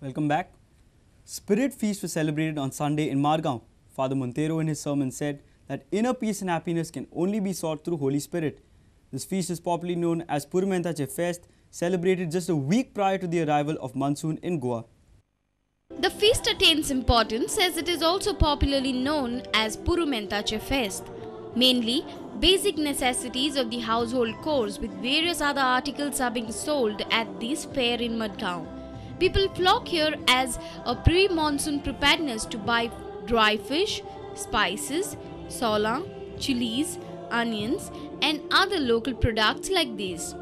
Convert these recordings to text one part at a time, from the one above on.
Welcome back. Spirit Feast was celebrated on Sunday in Margaon. Father Montero in his sermon said that inner peace and happiness can only be sought through Holy Spirit. This feast is popularly known as Purumentache Fest, celebrated just a week prior to the arrival of monsoon in Goa. The feast attains importance as it is also popularly known as Purumentache Fest. Mainly, basic necessities of the household chores with various other articles are being sold at this fair in Madgaon. People flock here as a pre-monsoon preparedness to buy dry fish, spices, sola, chilies, onions and other local products like these.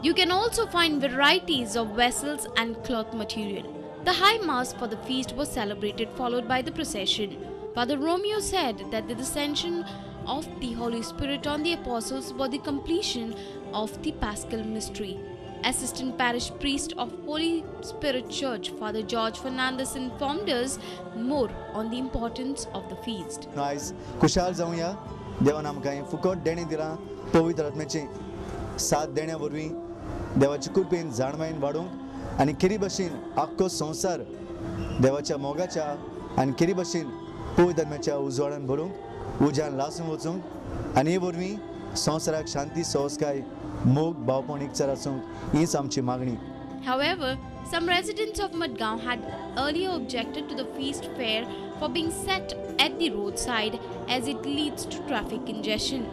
You can also find varieties of vessels and cloth material. The high mass for the feast was celebrated followed by the procession. Father Romeo said that the descension of the Holy Spirit on the apostles was the completion of the Paschal mystery. Assistant Parish Priest of Holy Spirit Church, Father George Fernandez informed us more on the importance of the feast. Nice. Khushal जाऊया देवान आमकां फुकट देणे दिला पवित्र आत्म्याचे साथ देण्यावरवी देवाची कृपेन जाणवायन वाडूंक आनी खरी भाशेन आख्खो संवसार देवाच्या मोगाच्या आनी खरी भाशेन पवित्र आत्म्याच्या उजवाडान भरूंक उज्यान लासून वचूंक आनी हे वरवीं संवसाराक शांती संस्काय मोग भावपण एकचार आसूंक हीच आमची मागणी. However, some residents of Madgaon had earlier objected to the feast fair for being set at the roadside as it leads to traffic congestion.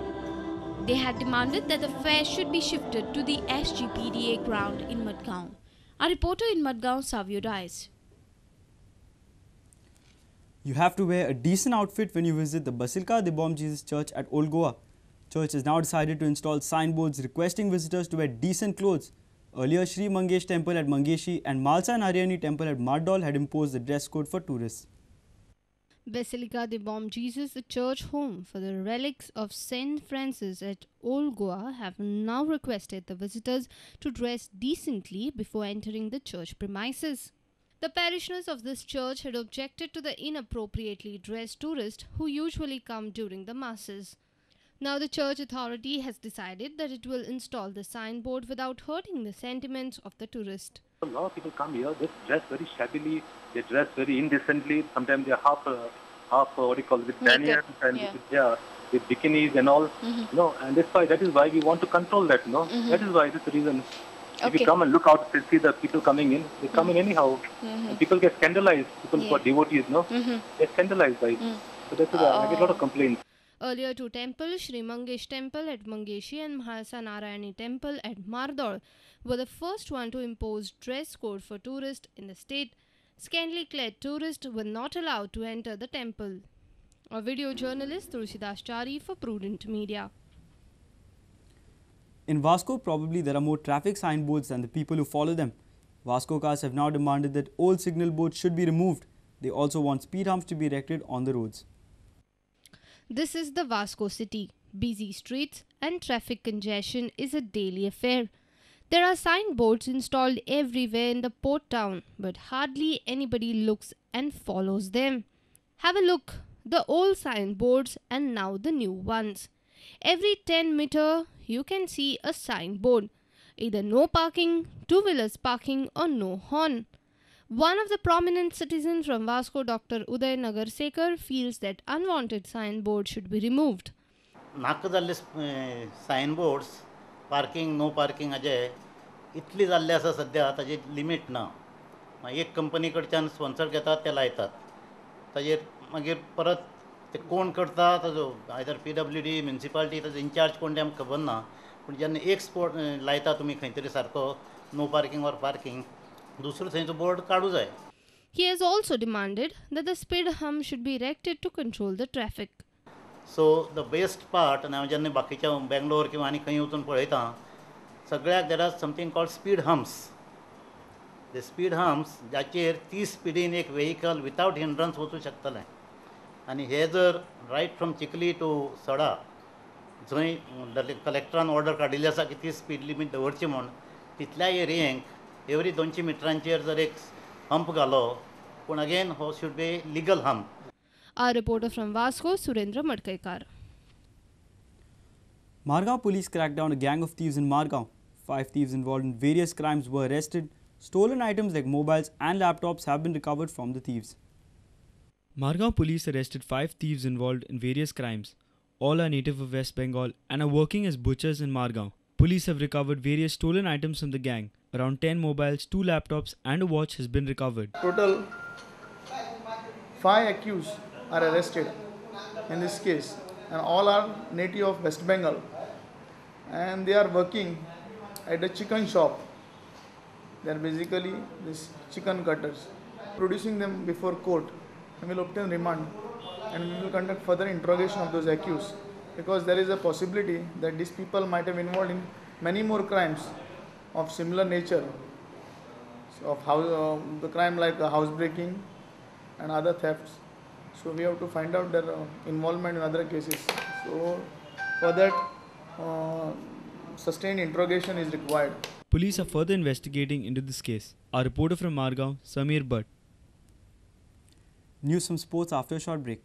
They had demanded that the fair should be shifted to the SGPDA ground in Madgaon. Our reporter in Madgaon, Savio Dice. You have to wear a decent outfit when you visit the Basilica de Bom Jesus Church at Old Goa. Church has now decided to install signboards requesting visitors to wear decent clothes. Earlier, Sri Mangesh Temple at Mangeshi and Malsa Naryani Temple at Mardol had imposed the dress code for tourists. Basilica de Bom Jesus, the church home for the relics of Saint Francis at Old Goa, have now requested the visitors to dress decently before entering the church premises. The parishioners of this church had objected to the inappropriately dressed tourists who usually come during the masses. Now the church authority has decided that it will install the signboard without hurting the sentiments of the tourist. A lot of people come here, they dress very shabbily, they dress very indecently, sometimes they are half what do you call it, with lanyards and with bikinis and all, and that is why we want to control that, that is why, this is the reason. If you come and look out, you see the people coming in, they come in anyhow, and people get scandalized, people who are devotees, they're scandalized by it. So that's why I get a lot of complaints. Earlier, two temples, Sri Mangesh Temple at Mangeshi and Malsa Narayani Temple at Mardol, were the first one to impose dress code for tourists in the state. Scantily clad tourists were not allowed to enter the temple. A video journalist Tulsidas Chari for Prudent Media. In Vasco, probably there are more traffic signboards than the people who follow them. Vasco cars have now demanded that old signal boards should be removed. They also want speed humps to be erected on the roads. This is the Vasco city. Busy streets and traffic congestion is a daily affair. There are signboards installed everywhere in the port town, but hardly anybody looks and follows them. Have a look, the old signboards and now the new ones. Every 10 meters, you can see a signboard. Either no parking, two-wheelers parking or no horn. One of the prominent citizens from Vasco, Dr. Uday Nagarsekar, feels that unwanted signboards should be removed. नाका जाल्ले signboards, parking, no parking अजे इतली जाल्ले आसा सध्या ताजे limit ना. एक company कडच्यान स्पॉन्सर घेतात ते लायतात. ताजेर मागीर परत ते कोण करता ताजो आयदर PWD म्युनिसिपालिटी ताजो इन्चार्ज कोण ते आमकां खबर ना. पूण जेन्ना एक स्पॉट लायता तुमी खंय तरी सारको नो पार्किंग ऑर पार्किंग दुसरो थंयचो बोर्ड काडू जाय. He has also demanded that the speed hump should be erected to control the traffic. So the best part, and हांव जेन्ना बाकीच्या बेंगलोर किंवा आनी खंय वचून पळयता सगळ्याक there are something called speed humps. The speed humps जाचेर 30 स्पीडीन एक व्हेहिकल विथावट हिंड्रन्स वचूं शकतलें. आनी हे जर रायट फ्रॉम चिखली टू सडा जंय कलेक्टरान ऑर्डर काडिल्ली आसा की ती स्पीड लिमीट दवरची म्हूण तितल्या एरियेक एवरी 200 मिटरांचेर जर एक हंप घालो पूण अगेन हो should be legal hump. Our reporter from Vasco, Surendra Madkaikar. Margaon police cracked down a gang of thieves in Margaon. 5 thieves involved in various crimes were arrested. Stolen items like mobiles and laptops have been recovered from the thieves. Margao police arrested 5 thieves involved in various crimes. All are native of West Bengal and are working as butchers in Margao. Police have recovered various stolen items from the gang. Around 10 mobiles, 2 laptops and a watch has been recovered. Total 5 accused are arrested in this case, and all are native of West Bengal, and they are working at a chicken shop. They are basically these chicken cutters. Producing them before court, we will obtain remand and we will conduct further interrogation of those accused, because there is a possibility that these people might have involved in many more crimes of similar nature, so of the crime like housebreaking and other thefts. So we have to find out their involvement in other cases. So for that, sustained interrogation is required. Police are further investigating into this case. Our reporter from Margao, Samir Bhatt. News from sports after a short break.